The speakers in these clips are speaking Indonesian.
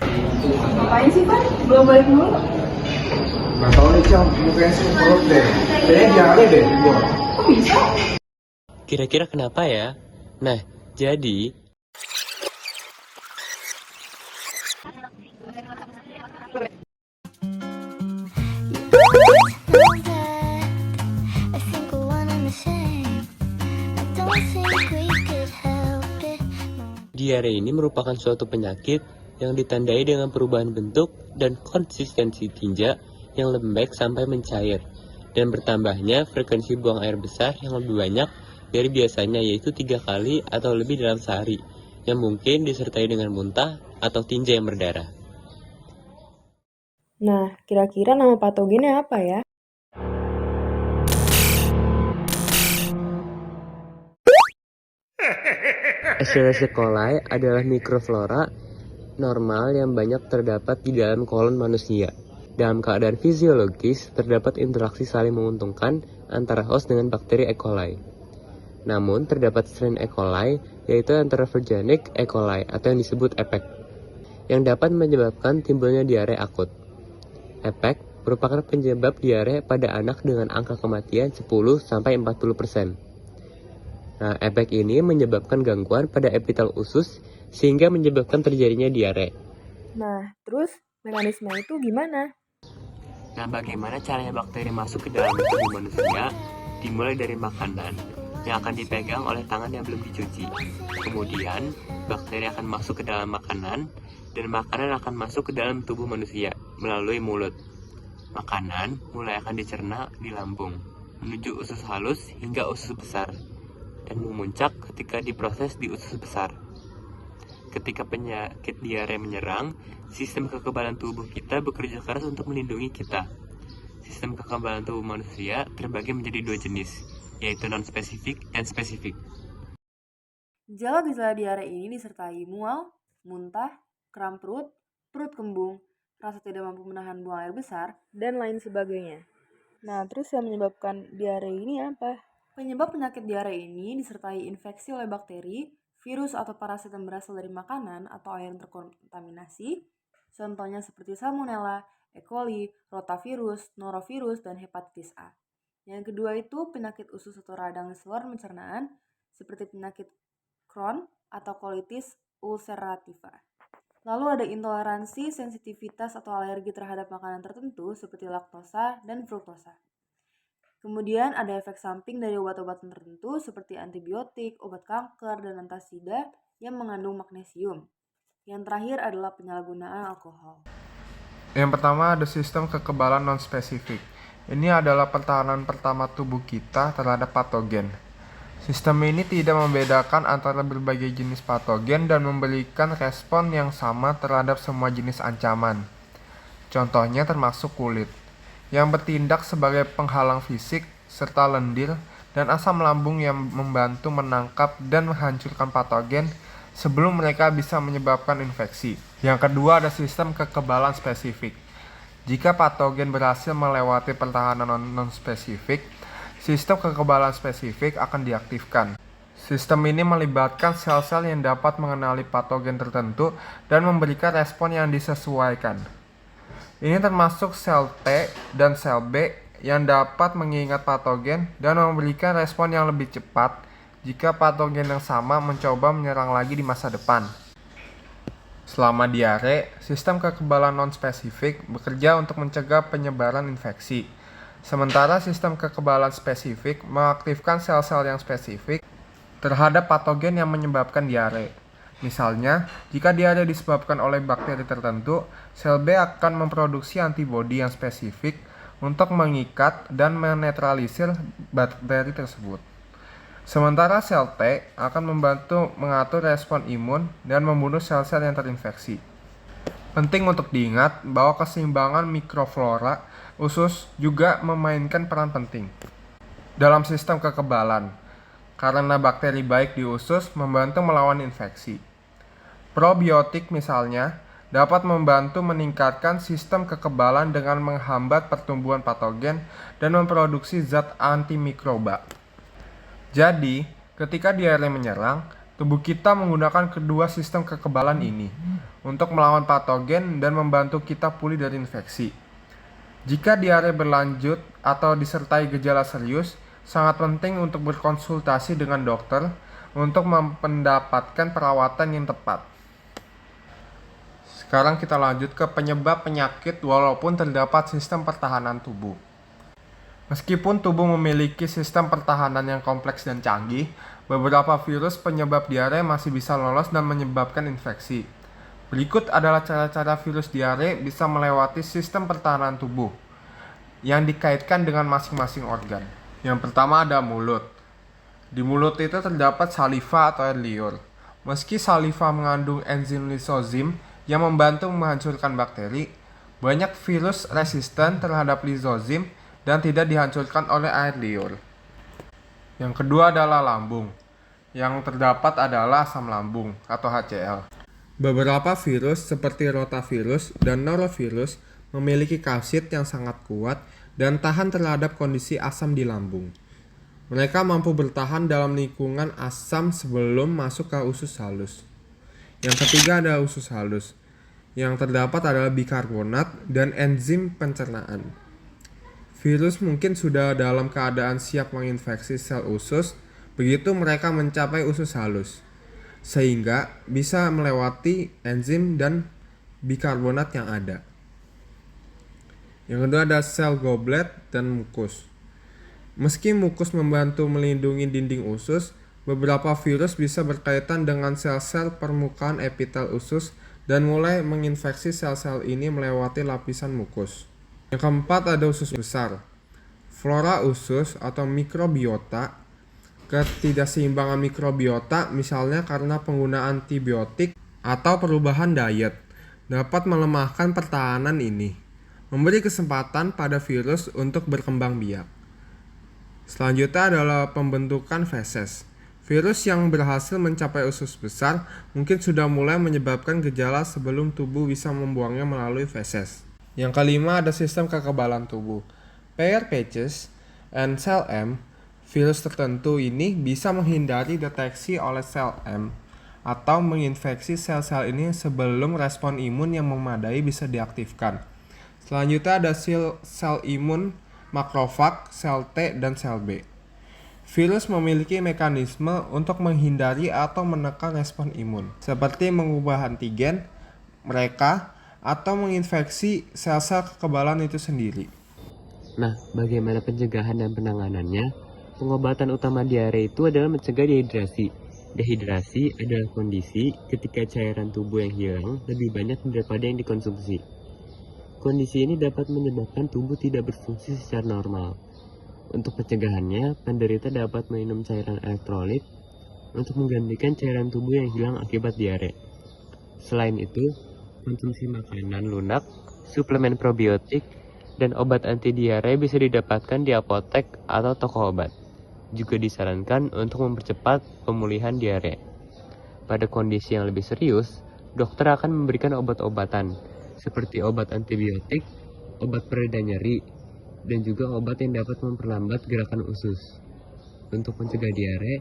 Ngapain sih, Pak? Belum balik dulu. Nggak tahu nih, Cang, mukanya sih perut deh. Kayaknya diare deh, Bor. Kok bisa? Kira-kira kenapa ya? Nah, jadi I think we're one and the same. I don't think we could help it. diare ini merupakan suatu penyakit yang ditandai dengan perubahan bentuk dan konsistensi tinja yang lembek sampai mencair, dan bertambahnya frekuensi buang air besar yang lebih banyak dari biasanya, yaitu 3 kali atau lebih dalam sehari, yang mungkin disertai dengan muntah atau tinja yang berdarah. Nah, kira-kira nama patogennya apa ya? Escherichia coli adalah mikroflora normal yang banyak terdapat di dalam kolon manusia. Dalam keadaan fisiologis, terdapat interaksi saling menguntungkan antara host dengan bakteri E. coli. Namun, terdapat strain E. coli, yaitu enterovirginic E. coli atau yang disebut EPEC, yang dapat menyebabkan timbulnya diare akut. EPEC merupakan penyebab diare pada anak dengan angka kematian 10-40%. Nah, EPEC ini menyebabkan gangguan pada epitel usus sehingga menyebabkan terjadinya diare. Nah, terus mekanisme itu gimana? Nah, bagaimana caranya bakteri masuk ke dalam tubuh manusia? Dimulai dari makanan yang akan dipegang oleh tangan yang belum dicuci. Kemudian, bakteri akan masuk ke dalam makanan, dan makanan akan masuk ke dalam tubuh manusia melalui mulut. Makanan mulai akan dicerna di lambung, menuju usus halus hingga usus besar, dan memuncak ketika diproses di usus besar. Ketika penyakit diare menyerang, sistem kekebalan tubuh kita bekerja keras untuk melindungi kita. Sistem kekebalan tubuh manusia terbagi menjadi 2 jenis, yaitu non-spesifik dan spesifik. Gejala-gejala diare ini disertai mual, muntah, kram perut, perut kembung, rasa tidak mampu menahan buang air besar, dan lain sebagainya. Nah, terus yang menyebabkan diare ini apa? Penyebab penyakit diare ini disertai infeksi oleh bakteri, virus atau parasit yang berasal dari makanan atau air yang terkontaminasi, contohnya seperti Salmonella, E. coli, rotavirus, norovirus, dan hepatitis A. Yang kedua itu penyakit usus atau radang di saluran pencernaan, seperti penyakit Crohn atau colitis ulcerativa. Lalu ada intoleransi, sensitivitas, atau alergi terhadap makanan tertentu seperti laktosa dan fruktosa. Kemudian ada efek samping dari obat-obatan tertentu seperti antibiotik, obat kanker, dan antasida yang mengandung magnesium. Yang terakhir adalah penyalahgunaan alkohol. Yang pertama ada sistem kekebalan non-spesifik. Ini adalah pertahanan pertama tubuh kita terhadap patogen. Sistem ini tidak membedakan antara berbagai jenis patogen dan memberikan respon yang sama terhadap semua jenis ancaman. Contohnya termasuk kulit, yang bertindak sebagai penghalang fisik, serta lendir dan asam lambung yang membantu menangkap dan menghancurkan patogen sebelum mereka bisa menyebabkan infeksi. Yang kedua ada sistem kekebalan spesifik. Jika patogen berhasil melewati pertahanan non-spesifik, sistem kekebalan spesifik akan diaktifkan. Sistem ini melibatkan sel-sel yang dapat mengenali patogen tertentu dan memberikan respon yang disesuaikan. Ini termasuk sel T dan sel B yang dapat mengingat patogen dan memberikan respon yang lebih cepat jika patogen yang sama mencoba menyerang lagi di masa depan. Selama diare, sistem kekebalan non-spesifik bekerja untuk mencegah penyebaran infeksi. Sementara sistem kekebalan spesifik mengaktifkan sel-sel yang spesifik terhadap patogen yang menyebabkan diare. Misalnya, jika diare disebabkan oleh bakteri tertentu, sel B akan memproduksi antibodi yang spesifik untuk mengikat dan menetralisir bakteri tersebut. Sementara sel T akan membantu mengatur respon imun dan membunuh sel-sel yang terinfeksi. Penting untuk diingat bahwa keseimbangan mikroflora usus juga memainkan peran penting dalam sistem kekebalan, karena bakteri baik di usus membantu melawan infeksi. Probiotik misalnya dapat membantu meningkatkan sistem kekebalan dengan menghambat pertumbuhan patogen dan memproduksi zat antimikroba. Jadi, ketika diare menyerang, tubuh kita menggunakan kedua sistem kekebalan ini untuk melawan patogen dan membantu kita pulih dari infeksi. Jika diare berlanjut atau disertai gejala serius, sangat penting untuk berkonsultasi dengan dokter untuk mendapatkan perawatan yang tepat. Sekarang kita lanjut ke penyebab penyakit walaupun terdapat sistem pertahanan tubuh. Meskipun tubuh memiliki sistem pertahanan yang kompleks dan canggih, beberapa virus penyebab diare masih bisa lolos dan menyebabkan infeksi. Berikut adalah cara-cara virus diare bisa melewati sistem pertahanan tubuh yang dikaitkan dengan masing-masing organ. Yang pertama ada mulut. Di mulut itu terdapat saliva atau air liur. Meski saliva mengandung enzim lisozim yang membantu menghancurkan bakteri, banyak virus resisten terhadap lisozim dan tidak dihancurkan oleh air liur. Yang kedua adalah lambung. Yang terdapat adalah asam lambung atau HCl. Beberapa virus seperti rotavirus dan norovirus memiliki kalsit yang sangat kuat dan tahan terhadap kondisi asam di lambung. Mereka mampu bertahan dalam lingkungan asam sebelum masuk ke usus halus. Yang ketiga ada usus halus. Yang terdapat adalah bikarbonat dan enzim pencernaan. Virus mungkin sudah dalam keadaan siap menginfeksi sel usus, begitu mereka mencapai usus halus, sehingga bisa melewati enzim dan bikarbonat yang ada. Yang kedua ada sel goblet dan mukus. Meski mukus membantu melindungi dinding usus, beberapa virus bisa berkaitan dengan sel-sel permukaan epitel usus dan mulai menginfeksi sel-sel ini melewati lapisan mukus. Yang keempat ada usus besar. Flora usus atau mikrobiota. Ketidakseimbangan mikrobiota misalnya karena penggunaan antibiotik atau perubahan diet dapat melemahkan pertahanan ini, memberi kesempatan pada virus untuk berkembang biak. Selanjutnya adalah pembentukan feses. Virus yang berhasil mencapai usus besar mungkin sudah mulai menyebabkan gejala sebelum tubuh bisa membuangnya melalui feses. Yang kelima ada sistem kekebalan tubuh. Pair patches and sel M. Virus tertentu ini bisa menghindari deteksi oleh sel M atau menginfeksi sel-sel ini sebelum respon imun yang memadai bisa diaktifkan. Selanjutnya ada sel imun makrofag, sel T, dan sel B. Virus memiliki mekanisme untuk menghindari atau menekan respon imun, seperti mengubah antigen mereka atau menginfeksi sel-sel kekebalan itu sendiri. Nah, bagaimana pencegahan dan penanganannya? Pengobatan utama diare itu adalah mencegah dehidrasi. Dehidrasi adalah kondisi ketika cairan tubuh yang hilang lebih banyak daripada yang dikonsumsi. Kondisi ini dapat menyebabkan tubuh tidak berfungsi secara normal. Untuk pencegahannya, penderita dapat minum cairan elektrolit untuk menggantikan cairan tubuh yang hilang akibat diare. Selain itu, konsumsi makanan lunak, suplemen probiotik, dan obat anti diare bisa didapatkan di apotek atau toko obat. Juga disarankan untuk mempercepat pemulihan diare. Pada kondisi yang lebih serius, dokter akan memberikan obat-obatan seperti obat antibiotik, obat pereda nyeri, dan juga obat yang dapat memperlambat gerakan usus. Untuk mencegah diare,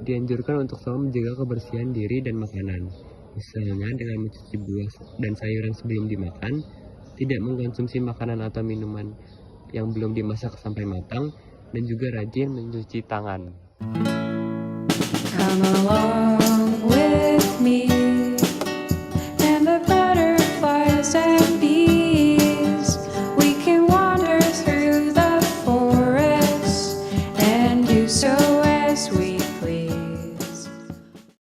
dianjurkan untuk selalu menjaga kebersihan diri dan makanan. Misalnya dengan mencuci buah dan sayuran sebelum dimakan, tidak mengkonsumsi makanan atau minuman yang belum dimasak sampai matang, dan juga rajin mencuci tangan.